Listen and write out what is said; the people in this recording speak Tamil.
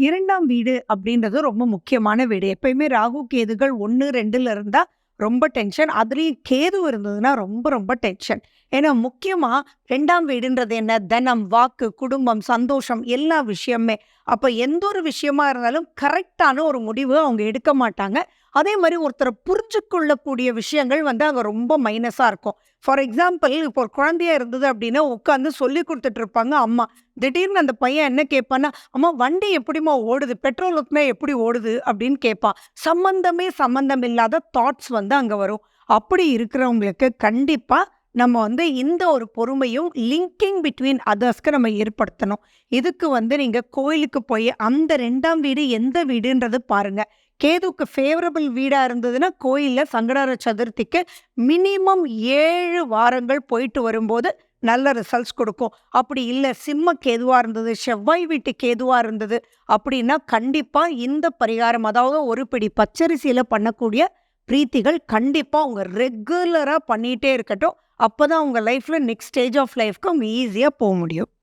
2ஆம் வீடு அப்படின்றது ரொம்ப முக்கியமான வீடு. எப்பயுமே ராகு, கேதுகள் 1, 2ல இருந்தா ரொம்ப டென்ஷன். அதுலயும் கேது இருந்ததுன்னா ரொம்ப ரொம்ப டென்ஷன். ஏன்னா முக்கியமா 2ஆம் வீடுன்றது என்ன? தனம், வாக்கு, குடும்பம், சந்தோஷம் எல்லா விஷயமே. அப்ப எந்த ஒரு விஷயமா இருந்தாலும் கரெக்ட்டான ஒரு முடிவு அவங்க எடுக்க மாட்டாங்க. அதே மாரி ஒருத்தர புரிஞ்சுக்கொள்ளக்கூடிய விஷயங்கள் அங்க ரொம்ப மைனஸா இருக்கும். ஃபார் எக்ஸாம்பிள் இப்போ ஒரு குழந்தையா இருந்தது அப்படின்னா, உட்காந்து சொல்லிக் குடுத்துட்டு இருப்பாங்க அம்மா. திடீர்னு அந்த பையன் என்ன கேட்பான்னா, "அம்மா வண்டி எப்படிம்மா ஓடுது? பெட்ரோல் ஊத்துனா எப்படி ஓடுது?" அப்படின்னு கேட்பான். சம்மந்தம் இல்லாத தாட்ஸ் அங்க வரும். அப்படி இருக்கிறவங்களுக்கு கண்டிப்பா நம்ம இந்த ஒரு பொறுமையும் லிங்கிங் பிட்வீன் அதர்ஸ்க்கு நம்ம ஏற்படுத்தணும். இதுக்கு நீங்க கோயிலுக்கு போய் அந்த 2ஆம் வீடு எந்த வீடுன்றது பாருங்க. கேதுவுக்கு ஃபேவரபிள் வீடா இருந்ததுன்னா, கோயில்ல சங்கடஹர சதுர்த்திக்கு மினிமம் 7 வாரங்கள் போயிட்டு வரும்போது நல்ல ரிசல்ட்ஸ் குடுக்கும். அப்படி இல்ல சிம்ம கேதுவா இருந்தது, செவ்வாய் வீட்டு கேதுவா இருந்தது அப்படின்னா, கண்டிப்பா இந்த பரிகாரம் அதாவது ஒரு பிடி பச்சரிசியில பண்ணக்கூடிய பிரீத்திகள் கண்டிப்பா உங்க ரெகுலரா பண்ணிட்டே இருக்கட்டும். அப்பதான் உங்க லைஃப்ல நெக்ஸ்ட் ஸ்டேஜ் ஆஃப் லைஃப்க்கு அவங்க ஈஸியா முடியும்.